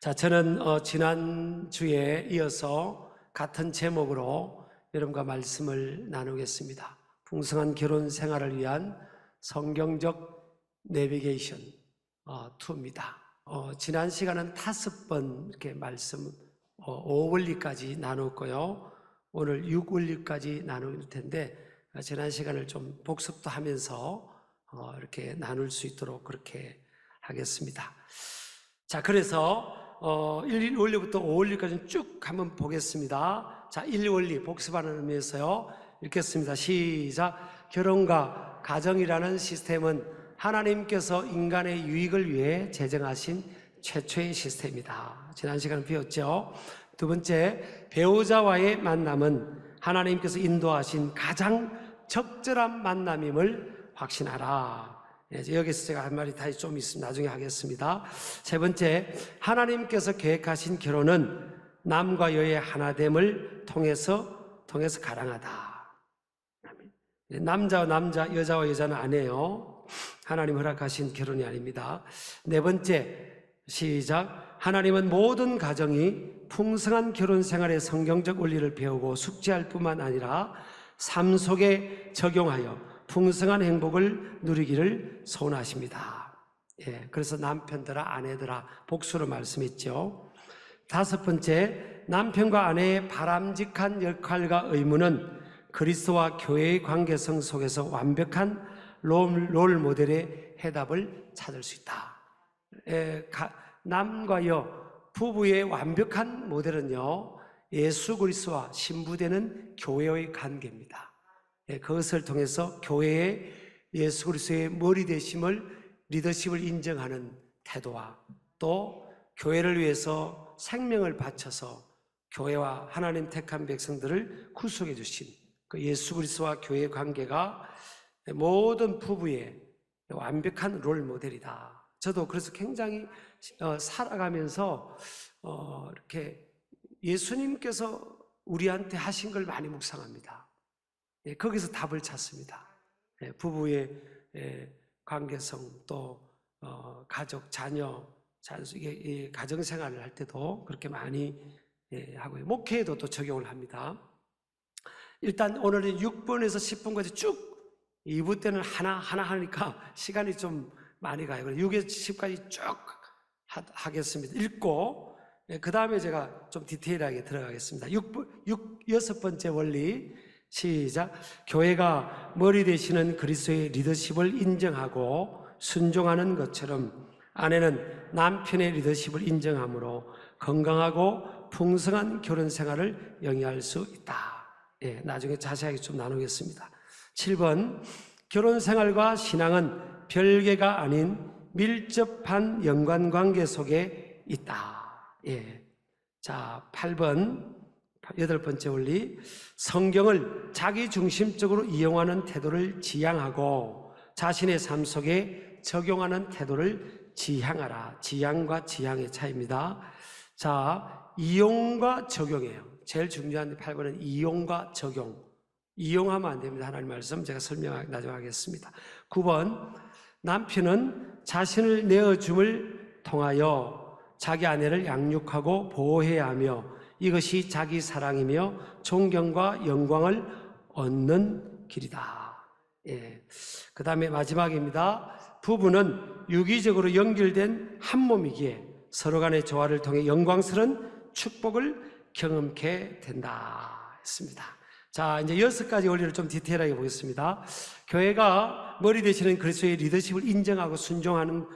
자, 저는 지난주에 이어서 같은 제목으로 여러분과 말씀을 나누겠습니다. 풍성한 결혼 생활을 위한 성경적 내비게이션 2입니다. 지난 시간은 5번 이렇게 말씀 5원리까지 나눴고요. 오늘 6원리까지 나눌 텐데 지난 시간을 좀 복습도 하면서 이렇게 나눌 수 있도록 그렇게 하겠습니다. 자, 그래서 1원리부터 5원리까지 쭉 한번 보겠습니다. 자, 1원리 복습하는 의미에서요. 읽겠습니다. 시작. 결혼과 가정이라는 시스템은 하나님께서 인간의 유익을 위해 제정하신 최초의 시스템이다. 지난 시간에 배웠죠. 두 번째, 배우자와의 만남은 하나님께서 인도하신 가장 적절한 만남임을 확신하라. 여기서 제가 한 말이 다시 좀 있으면 나중에 하겠습니다. 세 번째, 하나님께서 계획하신 결혼은 남과 여의 하나됨을 통해서 가능하다. 남자와 남자, 여자와 여자는 아니에요. 하나님 허락하신 결혼이 아닙니다. 네 번째, 시작. 하나님은 모든 가정이 풍성한 결혼 생활의 성경적 원리를 배우고 숙지할 뿐만 아니라 삶 속에 적용하여 풍성한 행복을 누리기를 소원하십니다. 그래서 남편들아, 아내들아 복수로 말씀했죠. 다섯 번째, 남편과 아내의 바람직한 역할과 의무는 그리스도와 교회의 관계성 속에서 완벽한 롤 모델의 해답을 찾을 수 있다. 남과 여, 부부의 완벽한 모델은요, 예수 그리스도와 신부되는 교회의 관계입니다. 그것을 통해서 교회의 예수 그리스도의 머리 되심을, 리더십을 인정하는 태도와 또 교회를 위해서 생명을 바쳐서 교회와 하나님 택한 백성들을 구속해 주신 그 예수 그리스도와 교회의 관계가 모든 부부의 완벽한 롤 모델이다. 저도 그래서 굉장히 살아가면서 이렇게 예수님께서 우리한테 하신 걸 많이 묵상합니다. 거기서 답을 찾습니다. 부부의 관계성 또 가족, 자녀, 이게 가정생활을 할 때도 그렇게 많이 하고요. 목회에도 또 적용을 합니다. 일단 오늘은 6번에서 10번까지 쭉 2부 때는 하나 하니까 시간이 좀 많이 가요. 6에서 10까지 쭉 하겠습니다. 읽고 그 다음에 제가 좀 디테일하게 들어가겠습니다. 6번째 원리 시작. 교회가 머리 되시는 그리스도의 리더십을 인정하고 순종하는 것처럼 아내는 남편의 리더십을 인정함으로 건강하고 풍성한 결혼 생활을 영위할 수 있다. 나중에 자세하게 좀 나누겠습니다. 7번, 결혼 생활과 신앙은 별개가 아닌 밀접한 연관관계 속에 있다. 자, 8번, 8번째 원리, 성경을 자기중심적으로 이용하는 태도를 지향하고 자신의 삶 속에 적용하는 태도를 지향하라. 지향과 지향의 차이입니다. 자, 이용과 적용이에요. 제일 중요한 8번은 이용과 적용. 이용하면 안 됩니다. 하나님 말씀 제가 나중에 하겠습니다. 9번, 남편은 자신을 내어줌을 통하여 자기 아내를 양육하고 보호해야 하며 이것이 자기 사랑이며 존경과 영광을 얻는 길이다. 그 다음에 마지막입니다. 부부는 유기적으로 연결된 한 몸이기에 서로 간의 조화를 통해 영광스러운 축복을 경험케 된다 했습니다. 자, 이제 6가지 원리를 좀 디테일하게 보겠습니다. 교회가 머리 되시는 그리스도의 리더십을 인정하고 순종하는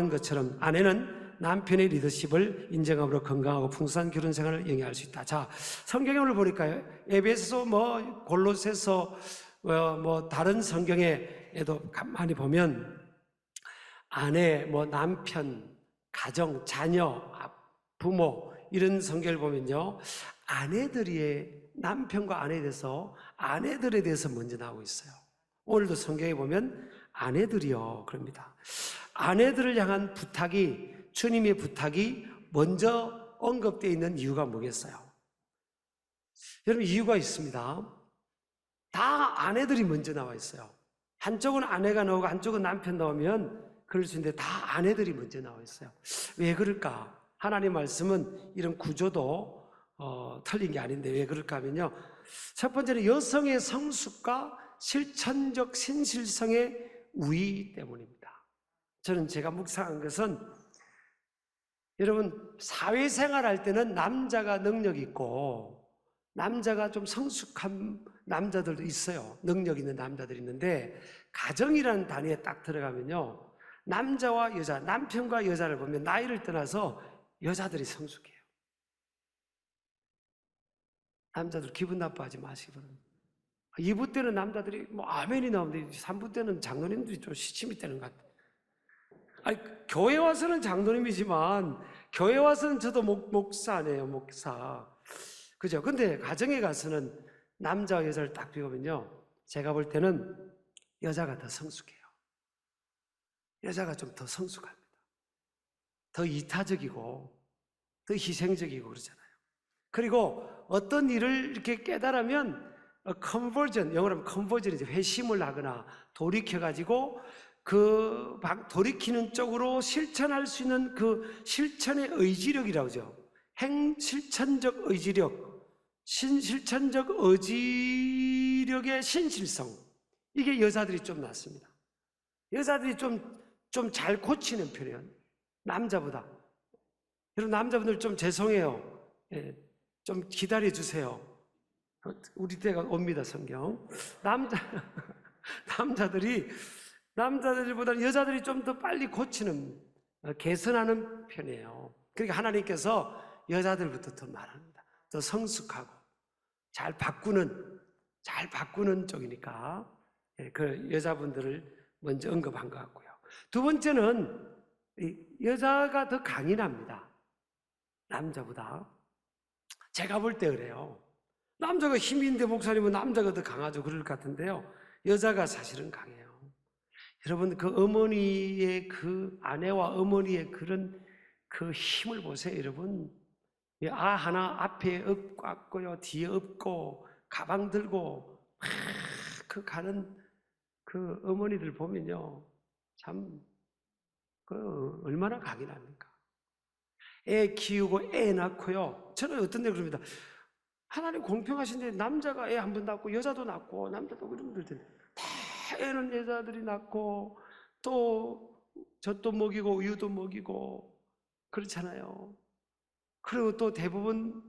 것처럼 아내는 남편의 리더십을 인정함으로 건강하고 풍성한 결혼 생활을 영위할 수 있다. 자, 성경에 오늘 보니까요, 에베소, 골로새서, 다른 성경에도 가만히 보면 아내, 남편, 가정, 자녀, 부모 이런 성경을 보면요, 남편과 아내에 대해서 아내들에 대해서 먼저 나오고 있어요. 오늘도 성경에 보면 아내들이요 그럽니다. 아내들을 향한 부탁이, 주님의 부탁이 먼저 언급되어 있는 이유가 뭐겠어요? 여러분, 이유가 있습니다. 다 아내들이 먼저 나와 있어요. 한쪽은 아내가 나오고 한쪽은 남편 나오면 그럴 수 있는데 다 아내들이 먼저 나와 있어요. 왜 그럴까? 하나님 말씀은 이런 구조도 틀린 게 아닌데 왜 그럴까 하면요, 첫 번째는 여성의 성숙과 실천적 신실성의 우위 때문입니다. 저는 제가 묵상한 것은, 여러분 사회생활 할 때는 남자가 능력 있고 남자가 좀 성숙한 남자들도 있어요. 능력 있는 남자들이 있는데, 가정이라는 단위에 딱 들어가면요, 남자와 여자, 남편과 여자를 보면 나이를 떠나서 여자들이 성숙해요. 남자들 기분 나빠하지 마시기 바랍니다. 2부 때는 남자들이 뭐 아멘이 나오는데 3부 때는 장로님들이 좀 시침이 되는 것 같아요. 아니, 교회 와서는 장로님이지만 교회 와서는 저도 목사네요, 목사. 그죠? 근데 가정에 가서는 남자와 여자를 딱 비우면요, 제가 볼 때는 여자가 더 성숙해요. 여자가 좀 더 성숙합니다. 더 이타적이고 더 희생적이고 그러잖아요. 그리고 어떤 일을 이렇게 깨달으면 컨버전, 영어로 하면 컨버전이죠. 회심을 하거나 돌이켜가지고 돌이키는 쪽으로 실천할 수 있는 그 실천의 의지력이라고 하죠. 실천적 의지력, 실천적 의지력의 신실성. 이게 여자들이 좀 낫습니다. 여자들이 좀 잘 고치는 편이에요, 남자보다. 여러분, 남자분들 좀 죄송해요. 예, 좀 기다려 주세요. 우리 때가 옵니다, 성경. 남자들보다는 여자들이 좀 더 빨리 고치는, 개선하는 편이에요. 그러니까 하나님께서 여자들부터 더 말합니다. 더 성숙하고 잘 바꾸는 쪽이니까, 그 여자분들을 먼저 언급한 것 같고요. 두 번째는 여자가 더 강인합니다, 남자보다. 제가 볼 때 그래요. 남자가 힘이 있는데 목사님은 남자가 더 강하죠, 그럴 것 같은데요, 여자가 사실은 강해요. 여러분, 그 어머니의 그 아내와 어머니의 그런 그 힘을 보세요, 여러분. 하나 앞에 업고요, 뒤에 업고, 가방 들고 그 가는 그 어머니들 보면요, 참 얼마나 강인합니까? 애 키우고 애 낳고요. 저는 어떤 데 그럽니다. 하나님 공평하신데 남자가 애 한 번 낳고 여자도 낳고 남자도 그런 분들 다 애는 여자들이 낳고 또 젖도 먹이고 우유도 먹이고 그렇잖아요. 그리고 또 대부분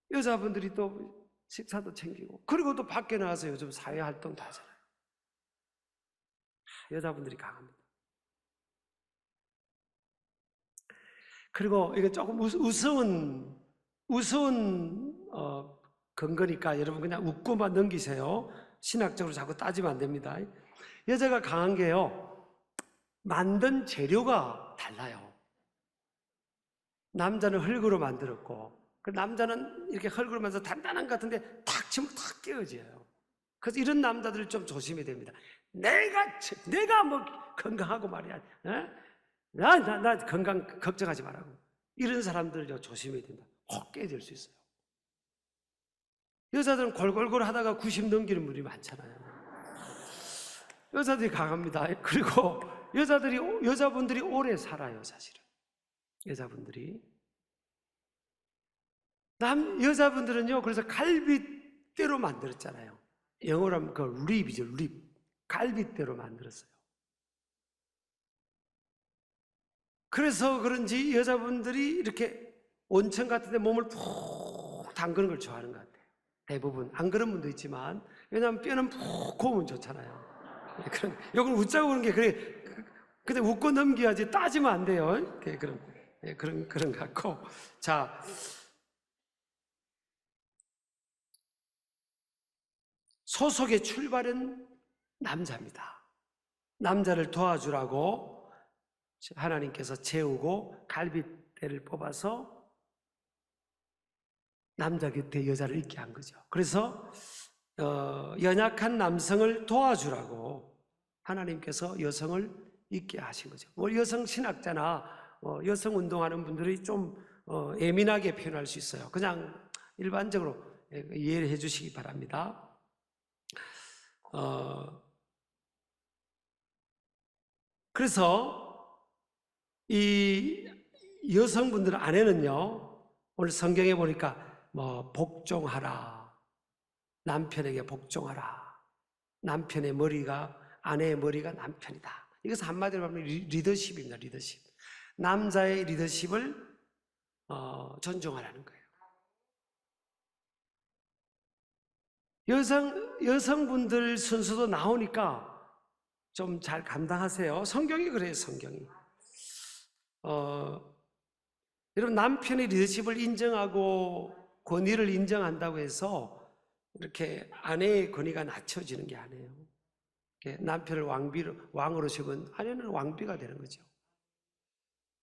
여자분들이 또 식사도 챙기고, 그리고 또 밖에 나가서 요즘 사회활동도 하잖아요. 여자분들이 강합니다. 그리고 이게 조금 우스운 근거니까 여러분 그냥 웃고만 넘기세요. 신학적으로 자꾸 따지면 안 됩니다. 여자가 강한 게요, 만든 재료가 달라요. 남자는 흙으로 만들었고, 그 남자는 이렇게 흙으로 만들어서 단단한 것 같은데 탁 치면 탁 깨어져요. 그래서 이런 남자들을 좀 조심해야 됩니다. 내가 뭐 건강하고 말이야, 나 건강 걱정하지 말라고. 이런 사람들 조심해야 된다. 혹 깨질 수 있어요. 여자들은 골골골 하다가 90 넘기는 분이 많잖아요. 여자들이 강합니다. 그리고 여자분들이 오래 살아요, 사실은. 여자분들은요, 그래서 갈빗대로 만들었잖아요. 영어로 하면 그 립이죠, 립. 갈빗대로 만들었어요. 그래서 그런지 여자분들이 이렇게 온천 같은 데 몸을 푹 담그는 걸 좋아하는 것 같아요, 대부분. 안 그런 분도 있지만, 왜냐하면 뼈는 푹 고우면 좋잖아요. 이걸 웃자고 그런 게 그래. 근데 웃고 넘겨야지, 따지면 안 돼요. 그런 것 같고. 자, 소속의 출발은 남자입니다. 남자를 도와주라고 하나님께서 재우고 갈빗대를 뽑아서 남자 곁에 여자를 있게 한 거죠. 그래서 연약한 남성을 도와주라고 하나님께서 여성을 있게 하신 거죠. 여성 신학자나 여성 운동하는 분들이 좀 예민하게 표현할 수 있어요. 그냥 일반적으로 이해를 해주시기 바랍니다. 그래서 이 여성분들 아내는요, 오늘 성경에 보니까 뭐 복종하라, 남편에게 복종하라, 남편의 머리가, 아내의 머리가 남편이다. 이것은 한마디로 하면 리더십입니다. 리더십. 남자의 리더십을 존중하라는 거예요. 여성분들 순서도 나오니까 좀 잘 감당하세요. 성경이 그래요, 성경이. 여러분, 남편의 리더십을 인정하고 권위를 인정한다고 해서 이렇게 아내의 권위가 낮춰지는 게 아니에요. 남편을 왕으로 세우면 아내는 왕비가 되는 거죠.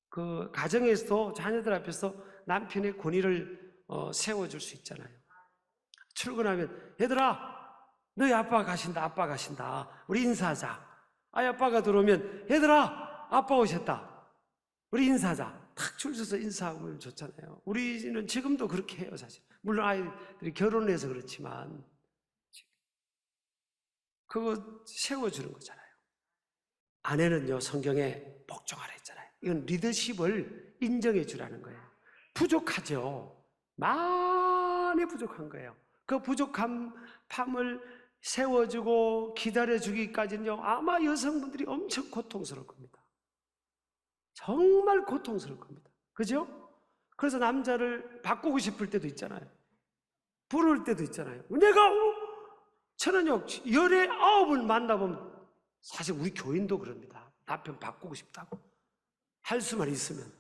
그 가정에서도 자녀들 앞에서 남편의 권위를 세워줄 수 있잖아요. 출근하면 얘들아, 너희 아빠 가신다, 아빠 가신다, 우리 인사하자. 아이 아빠가 들어오면 얘들아, 아빠 오셨다, 우리 인사하자. 탁 줄 서서 인사하면 좋잖아요. 우리는 지금도 그렇게 해요, 사실. 물론 아이들이 결혼을 해서 그렇지만 그거 세워주는 거잖아요. 아내는요, 성경에 복종하라 했잖아요. 이건 리더십을 인정해 주라는 거예요. 부족하죠. 많이 부족한 거예요. 그 부족함을 세워주고 기다려주기까지는요, 아마 여성분들이 엄청 고통스러울 겁니다. 정말 고통스러울 겁니다. 그죠? 그래서 남자를 바꾸고 싶을 때도 있잖아요. 부를 때도 있잖아요. 내가 저는요, 19을 만나보면 사실 우리 교인도 그럽니다. 남편 바꾸고 싶다고 할 수만 있으면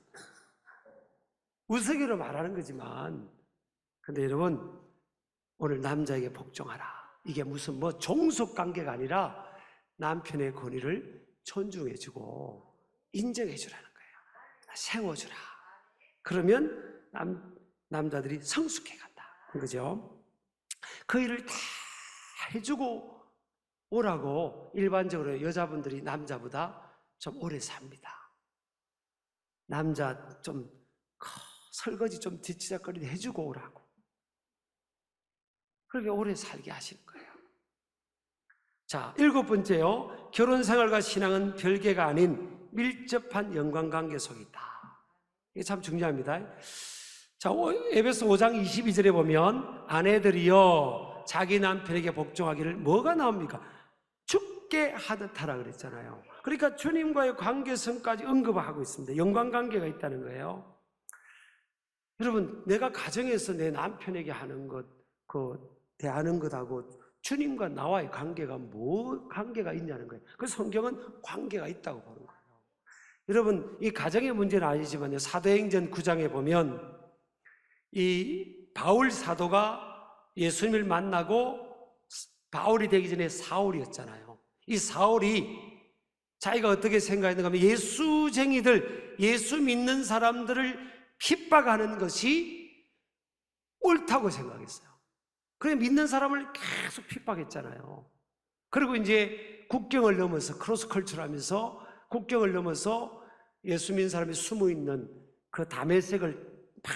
우스개로 말하는 거지만, 근데 여러분, 오늘 남자에게 복종하라. 이게 무슨 뭐 종속 관계가 아니라 남편의 권위를 존중해주고 인정해주라는 거예요. 세워주라. 그러면 남자들이 성숙해 간다. 그죠? 그 일을 다 해주고 오라고 일반적으로 여자분들이 남자보다 좀 오래 삽니다. 남자 좀 설거지 좀 뒤치작거리도 해주고 오라고. 그렇게 오래 살게 하시는 거예요. 자, 7번째요. 결혼 생활과 신앙은 별개가 아닌 밀접한 연관관계 속에 있다. 이게 참 중요합니다. 자, 에베소 5장 22절에 보면 아내들이요 자기 남편에게 복종하기를 뭐가 나옵니까? 죽게 하듯 하라 그랬잖아요. 그러니까 주님과의 관계성까지 언급하고 있습니다. 연관관계가 있다는 거예요. 여러분, 내가 가정에서 내 남편에게 하는 것, 대하는 것하고 주님과 나와의 관계가 뭐 관계가 있냐는 거예요. 그래서 성경은 관계가 있다고 보는 거예요. 여러분, 이 가정의 문제는 아니지만요, 사도행전 9장에 보면 이 바울 사도가 예수님을 만나고 바울이 되기 전에 사울이었잖아요. 이 사울이 자기가 어떻게 생각했는가 하면 예수쟁이들, 예수 믿는 사람들을 핍박하는 것이 옳다고 생각했어요. 그래, 믿는 사람을 계속 핍박했잖아요. 그리고 이제 국경을 넘어서 크로스컬처를 하면서 국경을 넘어서 예수 믿는 사람이 숨어 있는 그 다메섹을 막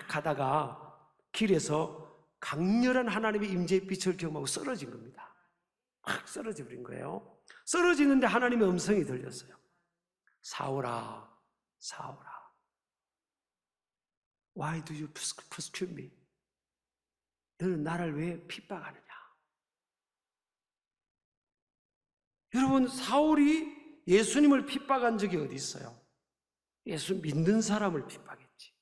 가다가 길에서 강렬한 하나님의 임재의 빛을 경험하고 쓰러진 겁니다. 확 쓰러져 버린 거예요. 쓰러지는데 하나님의 음성이 들렸어요. 사울아, 사울아, Why do you persecute me? 너는 나를 왜 핍박하느냐? 여러분, 사울이 예수님을 핍박한 적이 어디 있어요? 예수 믿는 사람을 핍박했지.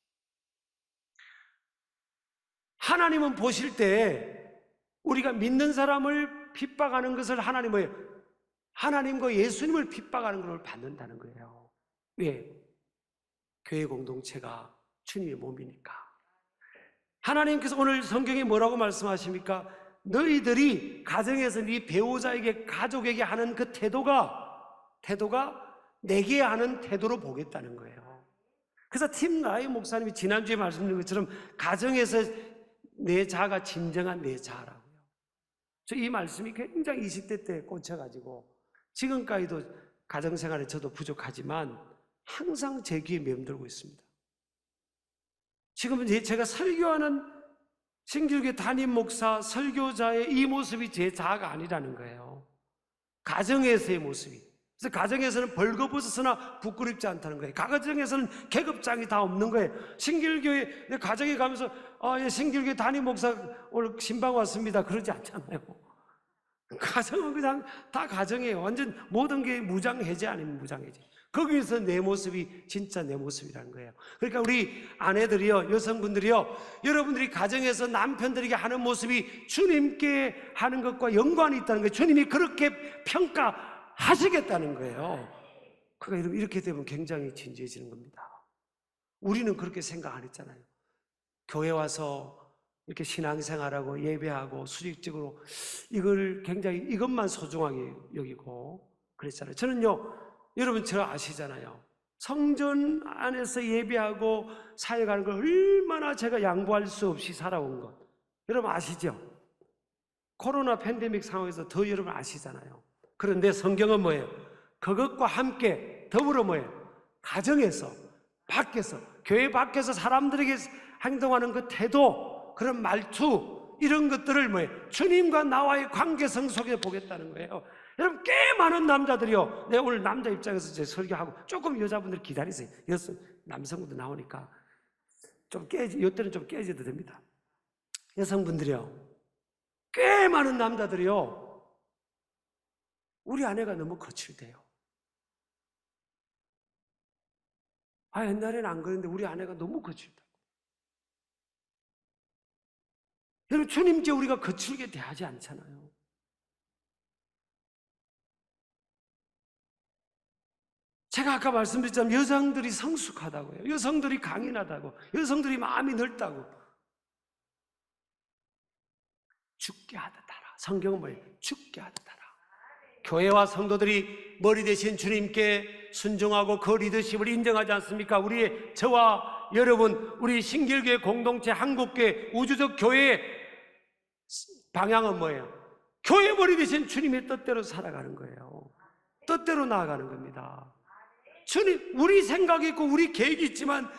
하나님은 보실 때 우리가 믿는 사람을 핍박하는 것을 하나님과 예수님을 핍박하는 것을 받는다는 거예요. 왜? 교회 공동체가 주님의 몸이니까. 하나님께서 오늘 성경에 뭐라고 말씀하십니까? 너희들이 가정에서 네 배우자에게, 가족에게 하는 그 태도가 내게 하는 태도로 보겠다는 거예요. 그래서 팀 라이 목사님이 지난주에 말씀드린 것처럼 가정에서 내 자가 진정한 내 자라고요. 저 이 말씀이 굉장히 20대 때 꽂혀가지고 지금까지도 가정생활에 저도 부족하지만 항상 제 귀에 맴돌고 있습니다. 지금은 제가 설교하는 신길교회 담임 목사, 설교자의 이 모습이 제 자아가 아니라는 거예요. 가정에서의 모습이, 그래서 가정에서는 벌거벗었으나 부끄럽지 않다는 거예요. 가정에서는 계급장이 다 없는 거예요. 신길교회 내 가정에 가면서 신길교회 담임 목사 오늘 신방 왔습니다 그러지 않잖아요. 가정은 그냥 다 가정이에요. 완전 모든 게 무장해제 아니면 무장해제. 거기서 내 모습이 진짜 내 모습이라는 거예요. 그러니까 우리 아내들이요, 여성분들이요, 여러분들이 가정에서 남편들에게 하는 모습이 주님께 하는 것과 연관이 있다는 거예요. 주님이 그렇게 평가하시겠다는 거예요. 그러니까 이렇게 되면 굉장히 진지해지는 겁니다. 우리는 그렇게 생각 안 했잖아요. 교회 와서 이렇게 신앙생활하고 예배하고 수직적으로 이걸 굉장히 이것만 소중하게 여기고 그랬잖아요. 저는요, 여러분 저 아시잖아요. 성전 안에서 예배하고 사역하는 걸 얼마나 제가 양보할 수 없이 살아온 것 여러분 아시죠? 코로나 팬데믹 상황에서 더 여러분 아시잖아요. 그런데 성경은 뭐예요? 그것과 함께 더불어 뭐예요? 가정에서, 밖에서, 교회 밖에서 사람들에게 행동하는 그 태도, 그런 말투, 이런 것들을 뭐예요? 주님과 나와의 관계성 속에 보겠다는 거예요. 여러분 꽤 많은 남자들이요. 내가 오늘 남자 입장에서 제 설교하고 조금 여자분들 기다리세요. 남성분들 나오니까 좀 이때는 좀 깨져도 됩니다. 여성분들이요. 꽤 많은 남자들이요. 우리 아내가 너무 거칠대요. 옛날에는 안 그랬는데 우리 아내가 너무 거칠다. 여러분 주님께 우리가 거칠게 대하지 않잖아요. 제가 아까 말씀드렸지만 여성들이 성숙하다고요. 여성들이 강인하다고. 여성들이 마음이 넓다고. 죽게 하듯 하라. 성경은 뭐예요? 죽게 하듯 하라. 교회와 성도들이 머리 대신 주님께 순종하고 그 리더십을 인정하지 않습니까? 저와 여러분, 우리 신길교회 공동체 한국교회 우주적 교회의 방향은 뭐예요? 교회 머리 대신 주님의 뜻대로 살아가는 거예요. 뜻대로 나아가는 겁니다. 주님, 우리 생각이 있고 우리 계획이 있지만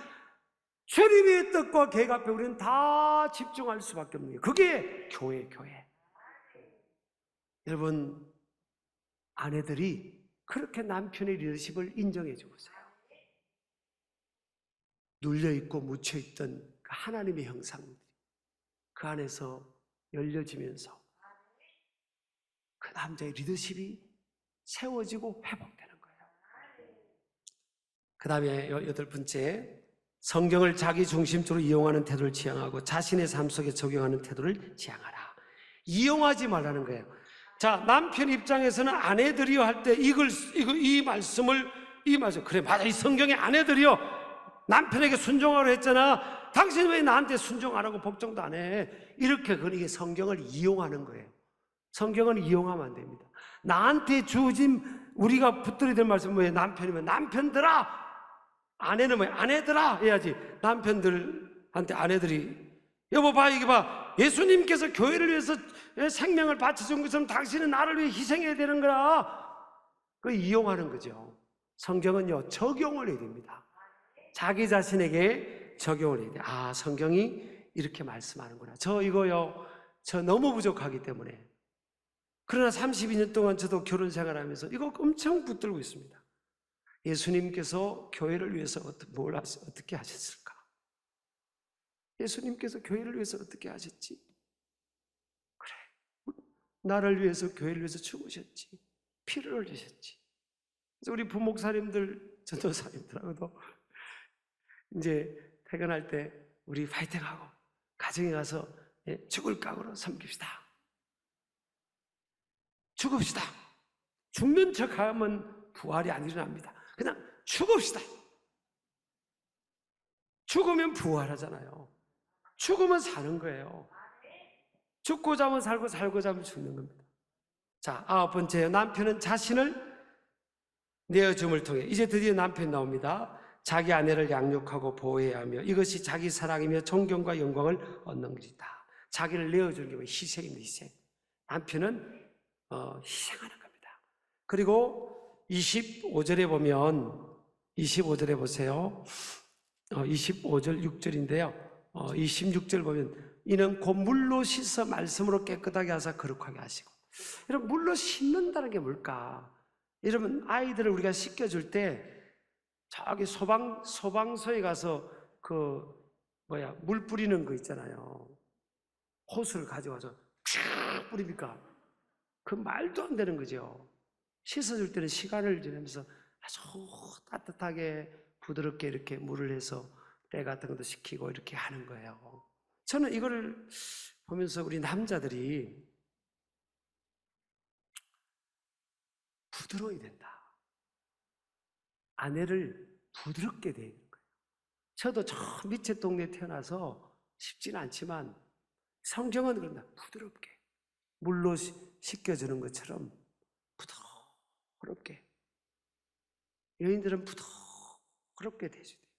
주님의 뜻과 계획 앞에 우리는 다 집중할 수밖에 없는 거예요. 그게 교회. 여러분, 아내들이 그렇게 남편의 리더십을 인정해 주세요. 눌려있고 묻혀있던 그 하나님의 형상들이 그 안에서 열려지면서 그 남자의 리더십이 세워지고 회복되는 거예요. 그 다음에 8번째, 성경을 자기 중심적으로 이용하는 태도를 지향하고 자신의 삶 속에 적용하는 태도를 지향하라. 이용하지 말라는 거예요. 자, 남편 입장에서는 아내들이요 할 때 이 말씀을 그래 맞아, 이 성경에 아내들이요 남편에게 순종하라고 했잖아. 당신 왜 나한테 순종 안 하고 복종도 안 해? 이렇게 그러니까 성경을 이용하는 거예요. 성경은 이용하면 안 됩니다. 나한테 주어진 우리가 붙들어야 될 말씀은 뭐예요? 남편이면 남편들아, 아내는 뭐예요? 아내들아 해야지. 남편들한테 아내들이 여보 봐, 이게 봐, 예수님께서 교회를 위해서 생명을 바치신 것처럼 당신은 나를 위해 희생해야 되는 거라. 그 이용하는 거죠. 성경은요 적용을 해야 됩니다. 자기 자신에게 적용을 해야 돼요. 성경이 이렇게 말씀하는구나. 저 너무 부족하기 때문에. 그러나 32년 동안 저도 결혼 생활하면서 이거 엄청 붙들고 있습니다. 예수님께서 교회를 위해서 어떻게 하셨을까? 예수님께서 교회를 위해서 어떻게 하셨지? 그래, 나를 위해서 교회를 위해서 죽으셨지. 피를 흘리셨지. 그래서 우리 부목사님들, 전도사님들하고도 이제 퇴근할 때 우리 파이팅하고 가정에 가서 죽을 각오로 섬깁시다. 죽읍시다. 죽는 척하면 부활이 안 일어납니다. 그냥 죽읍시다. 죽으면 부활하잖아요. 죽으면 사는 거예요. 죽고자 하면 살고, 살고자 하면 죽는 겁니다. 자, 9번째, 남편은 자신을 내어줌을 통해, 이제 드디어 남편 나옵니다. 자기 아내를 양육하고 보호해야 하며 이것이 자기 사랑이며 존경과 영광을 얻는 것이다. 자기를 내어주는 게 희생입니다. 희생. 남편은 희생하는 겁니다. 그리고 25절에 보면 25절에 보세요. 25절 6절인데요. 26절 보면 이는 곧 물로 씻어 말씀으로 깨끗하게 하사 거룩하게 하시고. 여러분, 물로 씻는다는 게 뭘까? 이러면 아이들을 우리가 씻겨줄 때 저기 소방서에 가서 물 뿌리는 거 있잖아요. 호수를 가져와서 쫙 뿌립니까? 그 말도 안 되는 거죠. 씻어줄 때는 시간을 지나면서 아주 따뜻하게 부드럽게 이렇게 물을 해서 때 같은 것도 식히고 이렇게 하는 거예요. 저는 이거를 보면서 우리 남자들이 부드러워야 된다. 아내를 부드럽게 대하는 거예요. 저도 저 밑에 동네에 태어나서 쉽지는 않지만 성경은 그런다. 부드럽게 물로 씻겨주는 것처럼 부드럽게 여인들은 부드럽게 대줘야 돼요.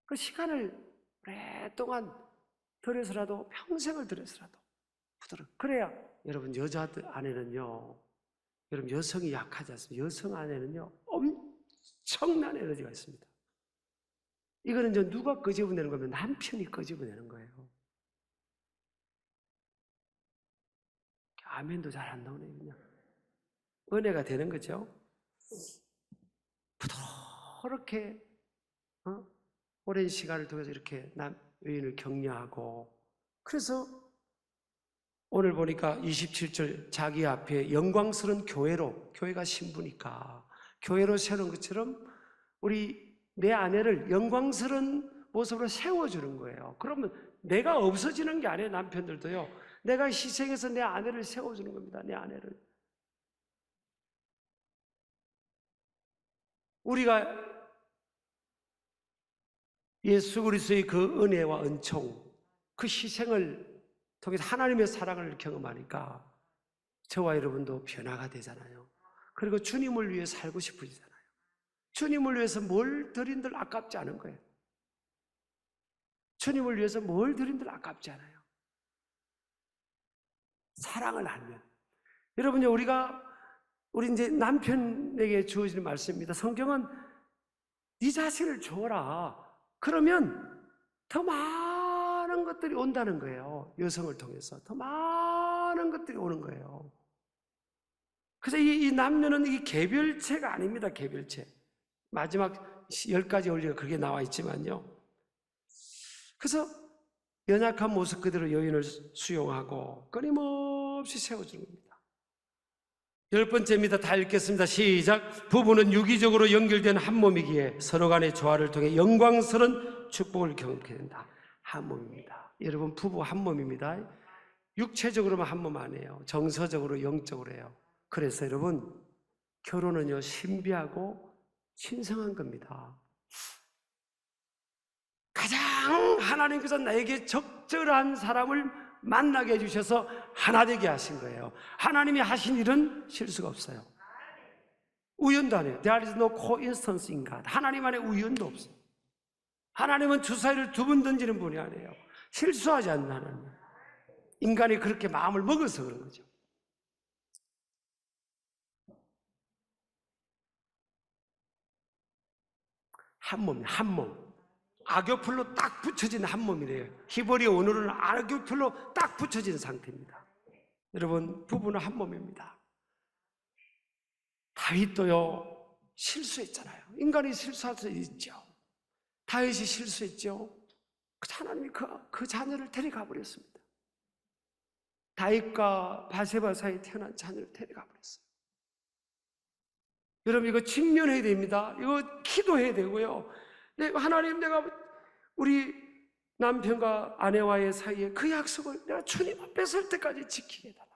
그 시간을 오랫동안 들여서라도 평생을 들여서라도 부드럽게 그래야 여러분 여자 아내는요 여러분 여성이 약하지 않습니까? 여성 아내는요 엄청난 에너지가 있습니다. 이거는 이제 누가 끄집어내는 거면 남편이 끄집어내는 거예요. 아멘도 잘 안 나오네요. 그냥 은혜가 되는 거죠. 부드럽게 오랜 시간을 통해서 이렇게 여인을 격려하고 그래서 오늘 보니까 27절 자기 앞에 영광스러운 교회가 신부니까 교회로 세우는 것처럼 내 아내를 영광스러운 모습으로 세워주는 거예요. 그러면 내가 없어지는 게 아니에요. 남편들도요. 내가 희생해서 내 아내를 세워주는 겁니다. 내 아내를. 우리가 예수 그리스도의 그 은혜와 은총, 그 희생을 통해서 하나님의 사랑을 경험하니까 저와 여러분도 변화가 되잖아요. 그리고 주님을 위해 살고 싶으시잖아요. 주님을 위해서 뭘 드린들 아깝지 않은 거예요. 주님을 위해서 뭘 드린들 아깝지 않아요. 사랑을 알면. 여러분요, 우리 이제 남편에게 주어지는 말씀입니다. 성경은 네 자신을 주어라. 그러면 더 많은 것들이 온다는 거예요. 여성을 통해서. 더 많은 것들이 오는 거예요. 그래서 이 남녀는 이 개별체가 아닙니다. 개별체. 마지막 10가지 원리가 그렇게 나와 있지만요. 그래서 연약한 모습 그대로 여인을 수용하고 끊임없이 세워주는 겁니다. 10번째입니다. 다 읽겠습니다. 시작. 부부는 유기적으로 연결된 한 몸이기에 서로 간의 조화를 통해 영광스러운 축복을 경험하게 된다. 한 몸입니다. 여러분 부부 한 몸입니다. 육체적으로만 한 몸 아니에요. 정서적으로 영적으로 해요. 그래서 여러분 결혼은요 신비하고 신성한 겁니다. 가장 하나님께서 나에게 적절한 사람을 만나게 해주셔서 하나 되게 하신 거예요. 하나님이 하신 일은 실수가 없어요. 우연도 아니에요. There is no coincidence in God. 하나님 안에 우연도 없어요. 하나님은 주사위를 2번 던지는 분이 아니에요. 실수하지 않는 하나님. 인간이 그렇게 마음을 먹어서 그런 거죠. 한 몸, 한 몸. 악교풀로 딱 붙여진 한 몸이래요. 히브리 언어로는 악교풀로 딱 붙여진 상태입니다. 여러분 부부는 한 몸입니다. 다윗도요 실수했잖아요. 인간이 실수할 수 있죠. 다윗이 실수했죠. 하나님이 그 자녀를 데려가 버렸습니다. 다윗과 바세바 사이에 태어난 자녀를 데려가 버렸어요. 여러분 이거 직면해야 됩니다. 이거 기도해야 되고요. 하나님 내가 우리 남편과 아내와의 사이에 그 약속을 내가 주님 앞에 설 때까지 지키게 해달라고.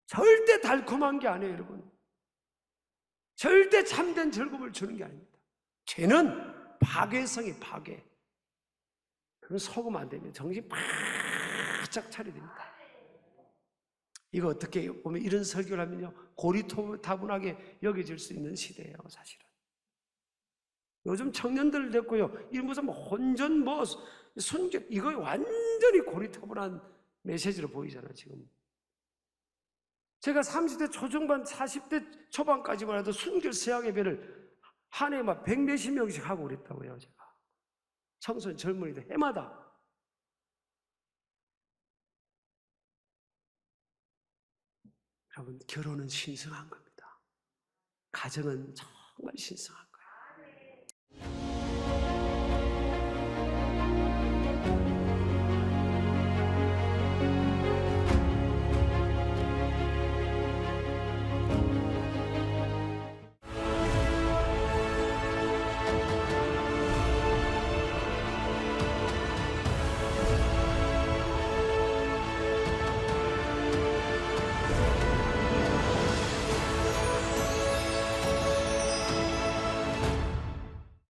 절대 달콤한 게 아니에요, 여러분. 절대 참된 즐거움을 주는 게 아닙니다. 죄는 파괴성이 파괴. 그건 속으면 안 됩니다. 정신 바짝 차려야 됩니다. 이거 어떻게 보면 이런 설교를 하면요 고리타분하게 여겨질 수 있는 시대예요, 사실은. 요즘 청년들 됐고요, 이 무슨 혼전 순교 이거 완전히 고리타분한 메시지로 보이잖아요, 지금. 제가 30대 초중반, 40대 초반까지만 해도 순결 세약 예배를 한 해에 막 100몇십 명씩 하고 그랬다고요, 제가. 청소년 젊은이들 해마다. 여러분, 결혼은 신성한 겁니다. 가정은 정말 신성합니다.